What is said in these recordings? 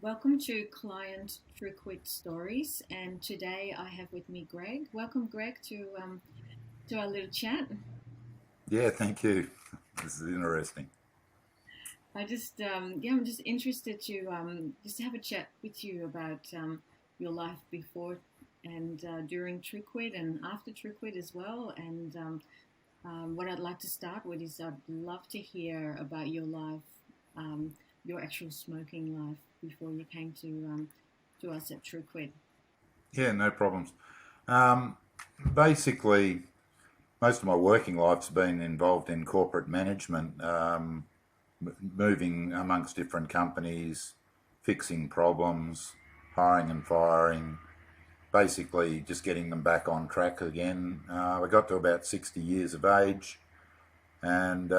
Welcome to Client True Quit Stories, and today I have with me Greg. Welcome, Greg, to our little chat. Yeah, thank you. This is interesting. I'm just interested to just have a chat with you about your life before and during True Quit and after True Quit as well. What I'd like to start with is I'd love to hear about your life, your actual smoking life before you came to us at True Quit. Yeah, no problems. Um, Basically, most of my working life's been involved in corporate management, moving amongst different companies, fixing problems, hiring and firing, basically just getting them back on track again. I got to about 60 years of age, and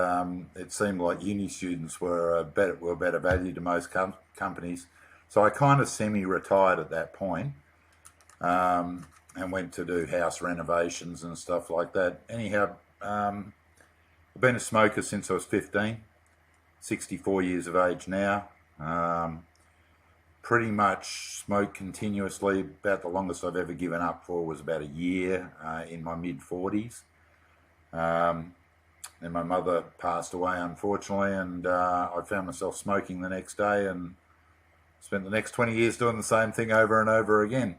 it seemed like uni students were better value to most companies. So I kind of semi-retired at that point, and went to do house renovations and stuff like that. Anyhow, I've been a smoker since I was 15, 64 years of age now. Um, Pretty much smoked continuously. About the longest I've ever given up for was about a year in my mid 40s. Um, and my mother passed away, unfortunately, and I found myself smoking the next day and spent the next 20 years doing the same thing over and over again.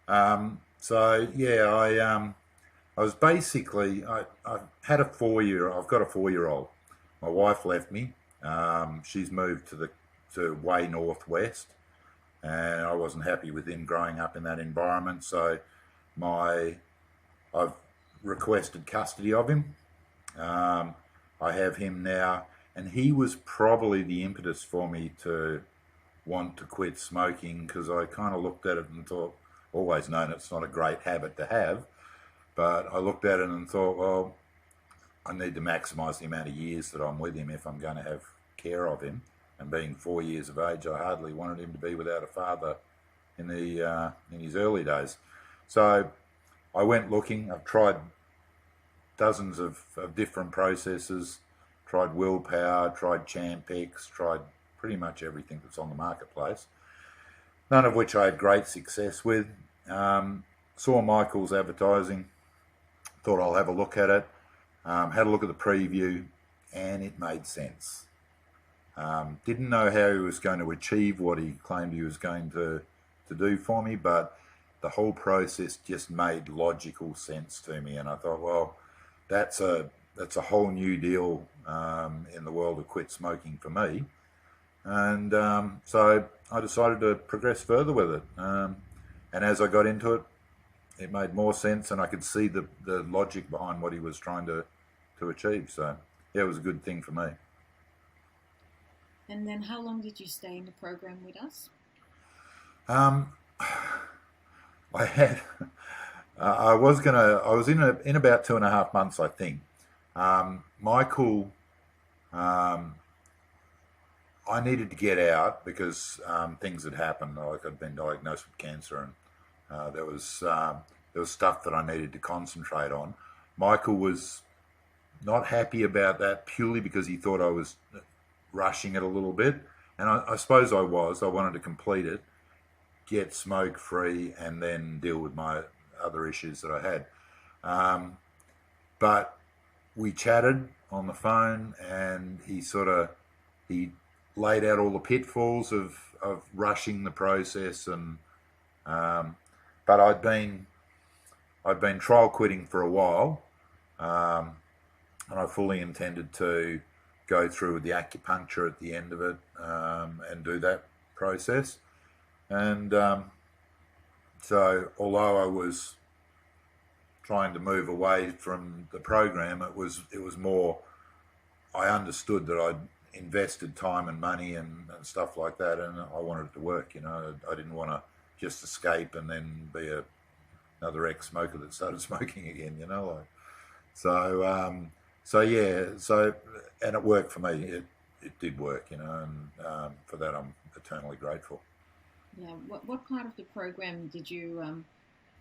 So yeah, I was basically I had a 4 year. I've got a 4 year old. My wife left me. She's moved to way northwest, and I wasn't happy with him growing up in that environment. So my I've requested custody of him. Um, I have him now, and he was probably the impetus for me to want to quit smoking because I kind of looked at it and thought, always known it's not a great habit to have, but I looked at it and thought, well, I need to maximise the amount of years that I'm with him if I'm going to have care of him. And being 4 years of age, I hardly wanted him to be without a father in his early days. So I went looking. I've tried dozens of different processes, tried willpower, tried Champex, tried pretty much everything that's on the marketplace, none of which I had great success with. Saw Michael's advertising, thought I'll have a look at it, had a look at the preview, and it made sense. Didn't know how he was going to achieve what he claimed he was going to do for me, but the whole process just made logical sense to me, and I thought, well, that's a whole new deal in the world of quit smoking for me. And so I decided to progress further with it. And as I got into it, it made more sense, and I could see the logic behind what he was trying to achieve. So, yeah, it was a good thing for me. And then how long did you stay in the program with us? Um, I had, I was in about 2.5 months, I think. Michael, um, I needed to get out because things had happened. Like I'd been diagnosed with cancer, and there was stuff that I needed to concentrate on. Michael was not happy about that purely because he thought I was rushing it a little bit, and I suppose I was. I wanted to complete it, get smoke free, and then deal with my other issues that I had. Um, but we chatted on the phone, and he laid out all the pitfalls of rushing the process, and um, but I'd been trial quitting for a while, um, and I fully intended to go through with the acupuncture at the end of it, and do that process. And so, although I was trying to move away from the program, it was more. I understood that I'd invested time and money and stuff like that, and I wanted it to work. I didn't want to just escape and then be another ex-smoker that started smoking again. So yeah, and it worked for me. It did work. And for that I'm eternally grateful. Yeah, what part of the program did you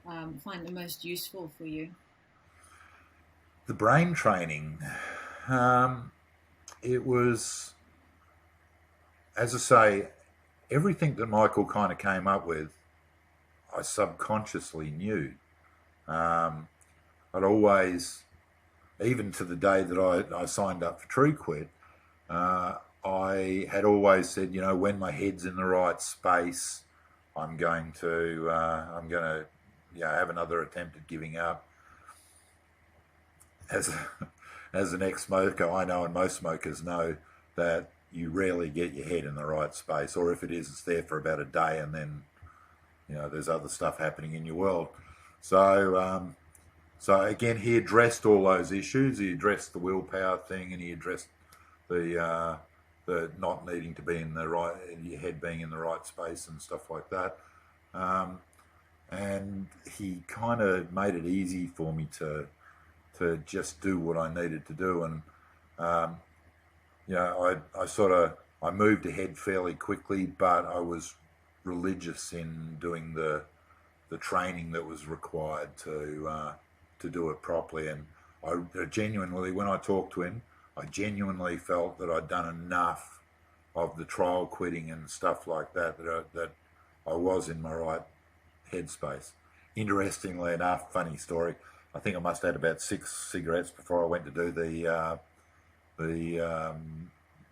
find the most useful for you? The brain training, um, it was, as I say, everything that Michael kind of came up with, I subconsciously knew. I'd always, even to the day that I signed up for True Quit, I had always said, you know, when my head's in the right space, I'm going to have another attempt at giving up. As an ex-smoker, I know, and most smokers know, that you rarely get your head in the right space, or if it is, it's there for about a day, and then, you know, there's other stuff happening in your world. So again, he addressed all those issues. He addressed the willpower thing, and he addressed the not needing to be in the right, your head being in the right space and stuff like that. And he kind of made it easy for me to just do what I needed to do. And you know, I moved ahead fairly quickly, but I was religious in doing the training that was required to do it properly. And I genuinely, when I talked to him, I genuinely felt that I'd done enough of the trial quitting and stuff like that that I was in my right headspace. Interestingly enough, funny story, I think I must have had about 6 cigarettes before I went to do the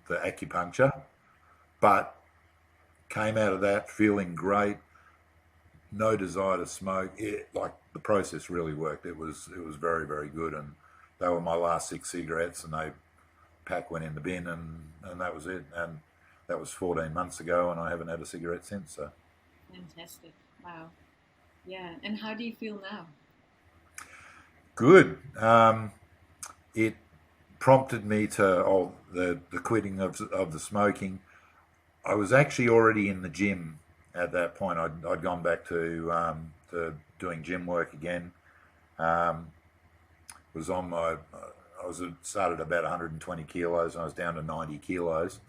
acupuncture, but came out of that feeling great, no desire to smoke. Like, the process really worked. It was very, very good, and they were my last 6 cigarettes, and the pack went in the bin, and that was it. And that was 14 months ago, and I haven't had a cigarette since. So Fantastic. Wow. Yeah. And how do you feel now? good. It prompted me to the quitting of the smoking. I was actually already in the gym at that point. I'd gone back to doing gym work again. Was on my I was started about 120 kilos, and I was down to 90 kilos.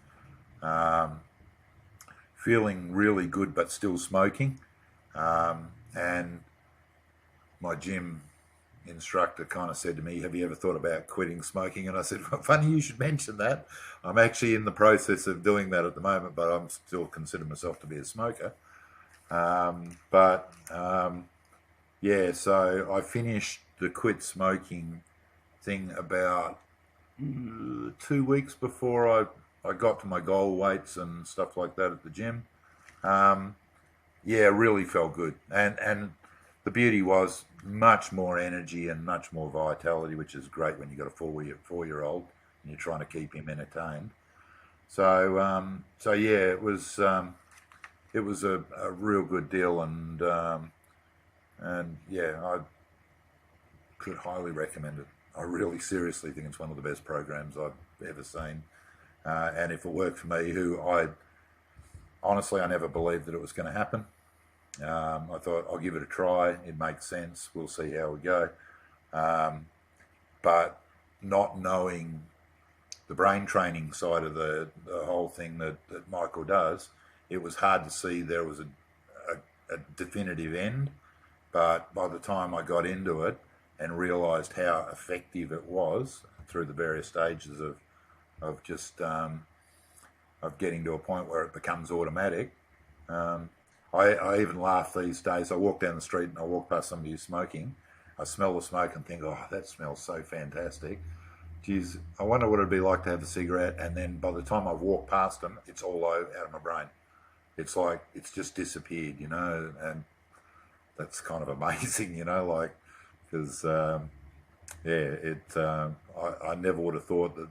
Feeling really good, but still smoking. And my gym instructor kind of said to me, "Have you ever thought about quitting smoking?" And I said, "Well, funny you should mention that. I'm actually in the process of doing that at the moment, but I'm still consider myself to be a smoker." Yeah, so I finished the quit smoking thing about 2 weeks before I got to my goal weights and stuff like that at the gym. Yeah, really felt good. And the beauty was much more energy and much more vitality, which is great when you've got a four-year-old and you're trying to keep him entertained. So yeah, it was a real good deal, and yeah, I could highly recommend it. I really seriously think it's one of the best programs I've ever seen. And if it worked for me, honestly, I never believed that it was going to happen. I thought, I'll give it a try. It makes sense. We'll see how we go. But not knowing the brain training side of the whole thing that Michael does, it was hard to see there was a definitive end. But by the time I got into it and realised how effective it was through the various stages of just of getting to a point where it becomes automatic. I even laugh these days. I walk down the street and I walk past somebody who's smoking. I smell the smoke and think, oh, that smells so fantastic. Geez, I wonder what it'd be like to have a cigarette. And then by the time I've walked past them, it's all out of my brain. It's like it's just disappeared, you know, and that's kind of amazing, you know, like, because I never would have thought that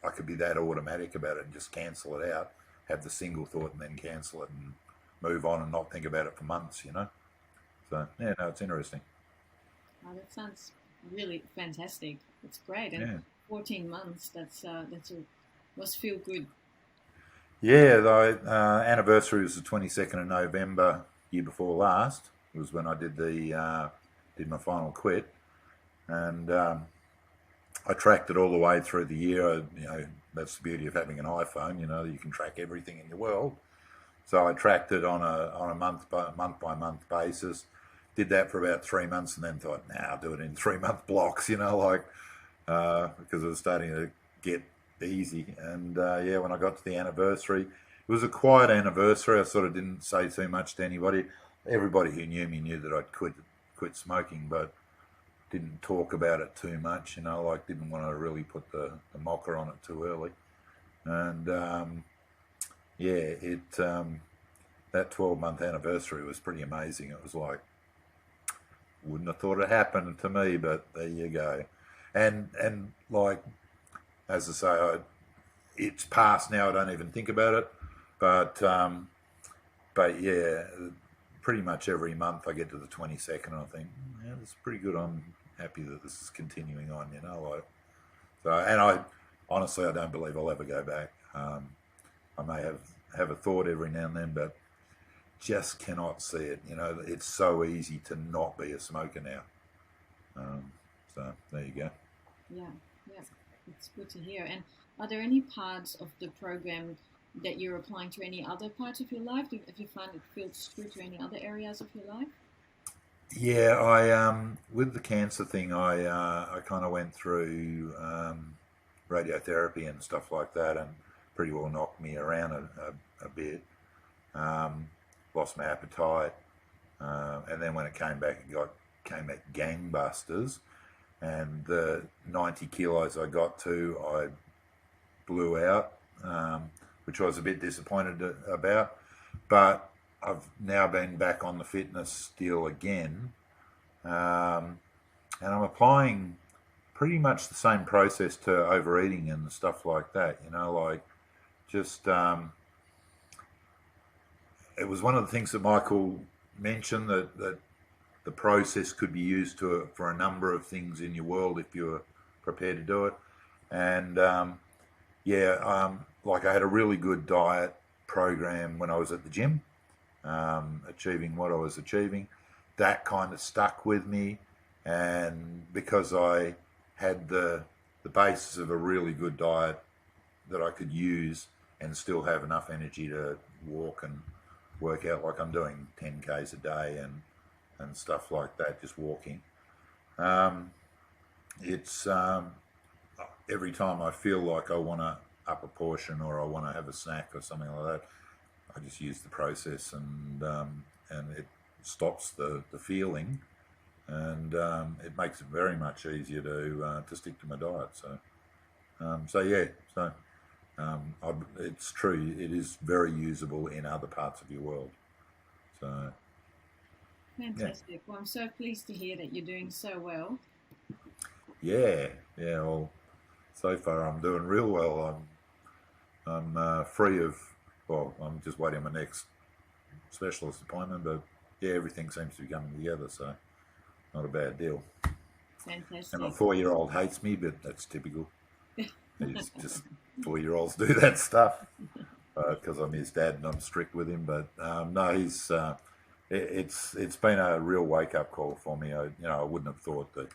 I could be that automatic about it and just cancel it out, have the single thought and then cancel it and move on and not think about it for months, you know. So yeah, no, it's interesting. Oh, that sounds really fantastic. It's great. And Yeah. 14 months, must feel good. Yeah, the anniversary was the 22nd of November, year before last. Was when I did did my final quit, and I tracked it all the way through the year. You know, that's the beauty of having an iPhone. You know, you can track everything in your world. So I tracked it on a month by month basis. Did that for about 3 months, and then thought, nah, I'll do it in 3-month blocks. You know, like because it was starting to get easy. And yeah, when I got to the anniversary, it was a quiet anniversary. I sort of didn't say too much to anybody. Everybody who knew me knew that I'd quit smoking, but didn't talk about it too much. You know, like didn't want to really put the mocker on it too early. And yeah, that 12-month anniversary was pretty amazing. It was like, wouldn't have thought it happened to me, but there you go. And like, as I say, it's past now. I don't even think about it. But yeah, pretty much every month I get to the 22nd and I think, yeah, that's pretty good. I'm happy that this is continuing on, you know. Like, so, and I honestly, I don't believe I'll ever go back. I may have a thought every now and then, but just cannot see it. You know, it's so easy to not be a smoker now. So there you go. Yeah, yeah, it's good to hear. And are there any parts of the program that you're applying to any other parts of your life? If you find it feels true to any other areas of your life? Yeah, I with the cancer thing, I kind of went through radiotherapy and stuff like that, and pretty well knocked me around a bit. Um, Lost my appetite, and then when it came back, came back gangbusters. And the 90 kilos I got to, I blew out, which I was a bit disappointed about. But I've now been back on the fitness still again, and I'm applying pretty much the same process to overeating and stuff like that. You know, like just it was one of the things that Michael mentioned that the process could be used for a number of things in your world if you're prepared to do it. And like I had a really good diet program when I was at the gym, achieving what I was achieving. That kind of stuck with me, and because I had the basis of a really good diet that I could use and still have enough energy to walk and work out, like I'm doing 10 Ks a day and stuff like that, just walking. It's every time I feel like I want to up a portion or I want to have a snack or something like that, I just use the process, and it stops the feeling, and it makes it very much easier to stick to my diet. It's true. It is very usable in other parts of your world. So yeah, Fantastic. Well, I'm so pleased to hear that you're doing so well. yeah. Well, so far I'm doing real well. I'm free of. Well, I'm just waiting on my next specialist appointment, but yeah, everything seems to be coming together, so not a bad deal. And my Fantastic. 4-year-old hates me, but that's typical. He's just 4-year-olds do that stuff because I'm his dad and I'm strict with him. But no, it's been a real wake up call for me. I wouldn't have thought that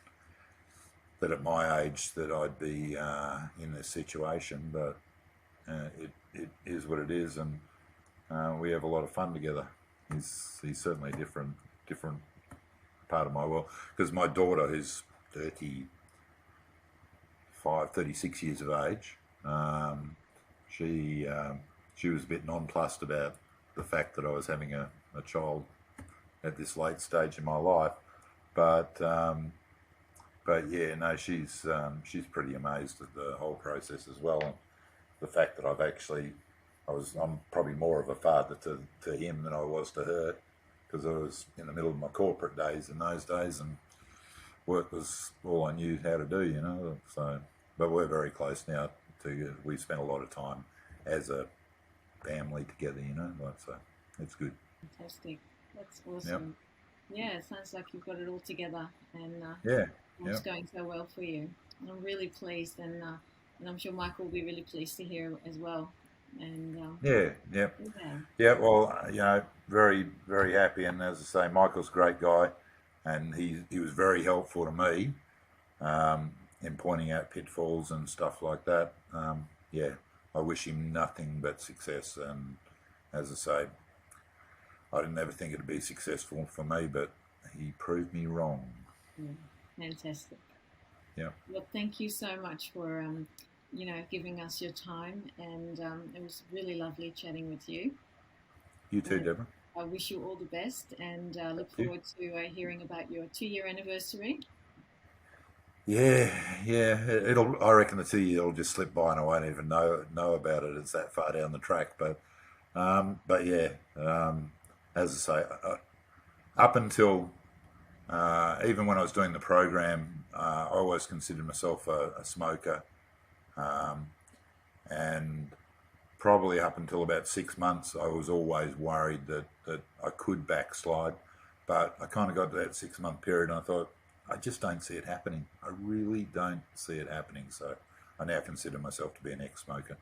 at my age that I'd be in this situation, but it is what it is, and we have a lot of fun together. He's certainly a different part of my world, because my daughter, who's 36 years of age, she was a bit nonplussed about the fact that I was having a child at this late stage in my life, but yeah, no, she's pretty amazed at the whole process as well, and the fact that I'm probably more of a father to him than I was to her, because I was in the middle of my corporate days in those days, and work was all I knew how to do, you know. So, but we're very close now. We spent a lot of time as a family together, you know. Like, so it's good. Fantastic. That's awesome. Yep. Yeah, it sounds like you've got it all together, and yeah, it's going so well for you. And I'm really pleased, and I'm sure Michael will be really pleased to hear as well. And yeah. Well, very very happy, and as I say, Michael's a great guy, and he was very helpful to me in pointing out pitfalls and stuff like that. Yeah, I wish him nothing but success, and as I say, I didn't ever think it'd be successful for me, but he proved me wrong. Yeah, fantastic. Yeah. Well, thank you so much for giving us your time, and it was really lovely chatting with you. You too, And Deborah. I wish you all the best, and Thank look you. forward to hearing about your 2-year anniversary. Yeah, yeah. I reckon the 2 year will just slip by and I won't even know about it. It's that far down the track. But yeah. As I say, up until even when I was doing the program, I always considered myself a smoker, um, and probably up until about 6 months, I was always worried that I could backslide. But I kind of got to that 6 month period and I thought, I just don't see it happening. I really don't see it happening. So I now consider myself to be an ex smoker,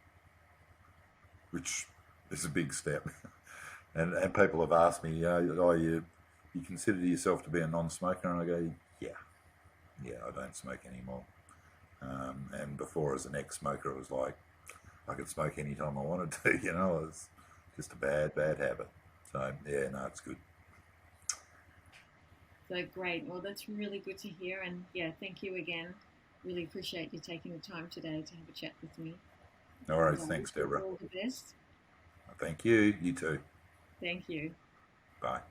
which is a big step. And people have asked me, oh, you consider yourself to be a non smoker? And I go, yeah, I don't smoke anymore. And before, as an ex smoker, it was like, I could smoke anytime I wanted to, it's just a bad habit. So, yeah, no, it's good. So great. Well, that's really good to hear. And yeah, thank you again. Really appreciate you taking the time today to have a chat with me. No And worries. I Thanks, wish you Deborah. all the best. Thank you. You too. Thank you. Bye.